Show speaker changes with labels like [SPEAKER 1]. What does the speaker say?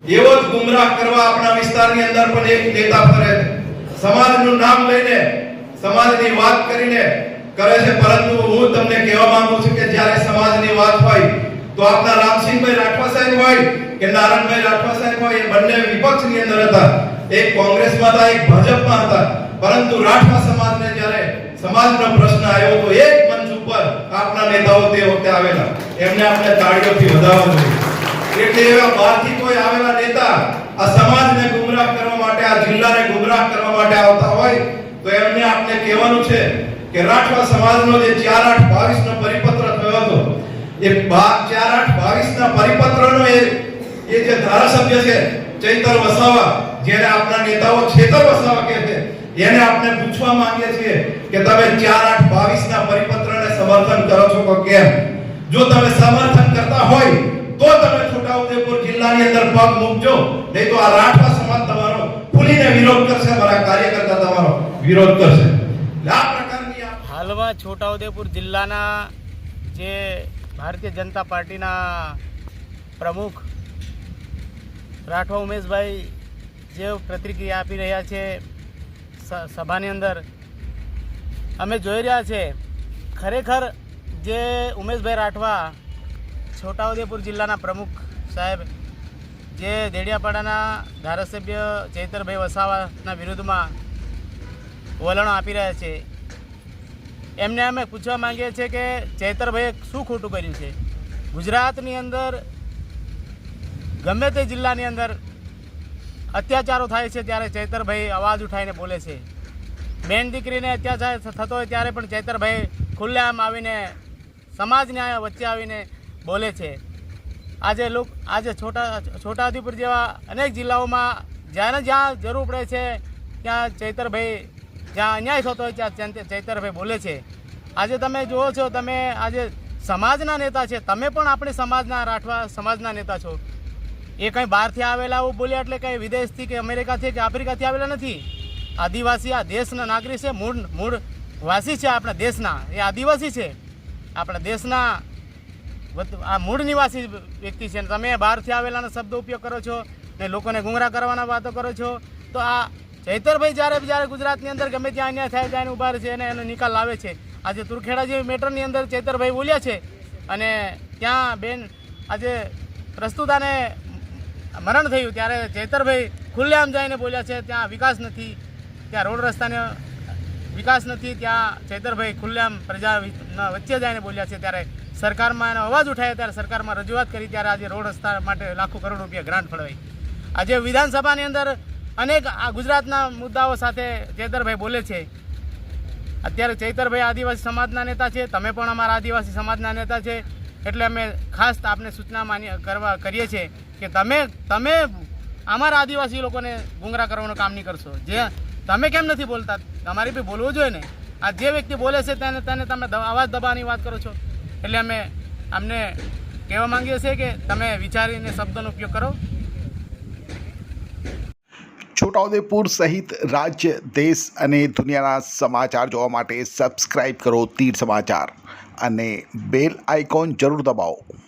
[SPEAKER 1] એવો જ ગુમરાહ કરવા આપણા વિસ્તારની અંદર પણ એક નેતા ફરે છે. સમાજનું નામ લઈને સમાજની વાત કરીને કરે છે, પરંતુ હું તમને કહેવા માંગુ છું કે જ્યારે સમાજની વાત હોય તો આપણા રામસિંહભાઈ રાઠવા સાહેબ હોય કે નારાયણભાઈ રાઠવા સાહેબ હોય, એ બંને વિપક્ષની અંદર હતા. એક કોંગ્રેસમાં હતા, એક ભાજપમાં હતા, પરંતુ રાઠવા સમાજને જ્યારે સમાજનો પ્રશ્ન આવ્યો તો એક મંચ ઉપર આપણા નેતાઓ તે વખતે આવેલા. એમને આપણે તાળીઓથી વધાવવા જોઈએ. એટલે એવા બહારથી કોઈ આવેલા નેતા આ સમાજને ગુમરાહ કરવા માટે, આ જિલ્લાને ગુમરાહ કરવા માટે આવતા હોય તો એમને આપણે કહેવાનું છે કે રાઠવા સમાજનો જે 4/8/22 નો પરિપત્ર થયો હતો, એ 4/8/22 ના પરિપત્રનો એ જે ધારાસભ્ય છે ચૈતર વસાવા, જેને આપણા નેતાઓ છેતર વસાવા કહે છે, એને આપણે પૂછવા માંગીએ છીએ કે તમે 4/8/22 ના પરિપત્રને સમર્થન કરો છો કે કેમ? જો તમે સમર્થન કરતા હોય તો તમે છોટાઉદેપુર જિલ્લાની અંદર પગ મૂકજો, નહીં તો આ રાઠવા સમાજ તમારો ખુલીને વિરોધ કરશે, મારા કાર્યકર્તા તમારો વિરોધ કરશે. આ પ્રકારની
[SPEAKER 2] હાલમાં છોટાઉદેપુર જિલ્લાના જે ભારતીય જનતા પાર્ટીના પ્રમુખ રાઠવા ઉમેશભાઈ જે પ્રતિક્રિયા આપી રહ્યા છે સભાની અંદર, અમે જોઈ રહ્યા છે. ખરેખર જે ઉમેશભાઈ રાઠવા છોટાઉદેપુર જિલ્લાના પ્રમુખ સાહેબ જે દેડિયાપાડાના ધારાસભ્ય ચૈતરભાઈ વસાવાના વિરુદ્ધમાં વલણો આપી રહ્યા છે, એમને અમે પૂછવા માંગીએ છીએ કે ચૈતરભાઈએ શું ખોટું કર્યું છે? ગુજરાતની અંદર ગમે તે જિલ્લાની અંદર અત્યાચારો થાય છે ત્યારે ચૈતરભાઈ અવાજ ઉઠાવીને બોલે છે. બેન દીકરીને અત્યાચાર થતો હોય ત્યારે પણ ચૈતરભાઈ ખુલ્લેઆમ આવીને સમાજની વચ્ચે આવીને બોલે છે. આજે છોટાઉદેપુર જેવા અનેક જિલ્લાઓમાં જ્યાં જરૂર પડે છે ત્યાં ચૈતરભાઈ, જ્યાં અન્યાય થતો હોય ત્યાં ચૈતરભાઈ બોલે છે. આજે તમે જુઓ છો, તમે આજે સમાજના નેતા છે, તમે પણ આપણે સમાજના રાઠવા સમાજના નેતા છો. એ કંઈ બહારથી આવેલા એવું બોલ્યા એટલે કંઈ વિદેશથી કે અમેરિકાથી કે આફ્રિકાથી આવેલા નથી. આદિવાસી આ દેશના નાગરિક છે, મૂળ વાસી છે આપણા દેશના. એ આદિવાસી છે, આપણા દેશના આ મૂળ નિવાસી વ્યક્તિ છે. તમે બહારથી આવેલાનો શબ્દ ઉપયોગ કરો છો ને લોકોને ગુમરાહ કરવાના વાતો કરો છો. તો આ ચૈતરભાઈ જ્યારે ગુજરાતની અંદર ગમે ત્યાં અન્યાય થાય ત્યાં ઉભા છે અને એનો નિકાલ લાવે છે. આજે તુરખેડા જેવી મેટરની અંદર ચૈતરભાઈ બોલ્યા છે અને ત્યાં બેન આજે પ્રસ્તુતાને મરણ થયું ત્યારે ચૈતરભાઈ ખુલ્લેઆમ જઈને બોલ્યા છે ત્યાં વિકાસ નથી, ત્યાં રોડ રસ્તાનો વિકાસ નથી, ત્યાં ચૈતરભાઈ ખુલ્લેઆમ પ્રજાના વચ્ચે જઈને બોલ્યા છે. ત્યારે સરકારમાં એનો અવાજ ઉઠાયો, ત્યારે સરકારમાં રજૂઆત કરી, ત્યારે આજે રોડ રસ્તા માટે લાખો કરોડ રૂપિયા ગ્રાન્ટ ફળવાઈ. આજે વિધાનસભાની અંદર અનેક આ ગુજરાતના મુદ્દાઓ સાથે ચૈતરભાઈ બોલે છે. અત્યારે ચૈતરભાઈ આદિવાસી સમાજના નેતા છે, તમે પણ અમારા આદિવાસી સમાજના નેતા છે. એટલે અમે ખાસ આપને સૂચના કરીએ છીએ કે તમે અમારા આદિવાસી લોકોને ગુમરાહ કરવાનું કામ નહીં કરશો. જે તમે કેમ નથી બોલતા? તમારે બી બોલવું જોઈએ ને. આ જે વ્યક્તિ બોલે છે તેને તમે અવાજ દબાવવાની વાત કરો છો. એટલે અમે અમને કહેવા માંગીએ છીએ કે તમે વિચારીને શબ્દોનો ઉપયોગ કરો.
[SPEAKER 3] છોટાઉદેપુર સહિત રાજ્ય, દેશ અને દુનિયાના સમાચાર જોવા માટે સબસ્ક્રાઈબ કરો તીર સમાચાર અને બેલ આઇકોન જરૂર દબાવો.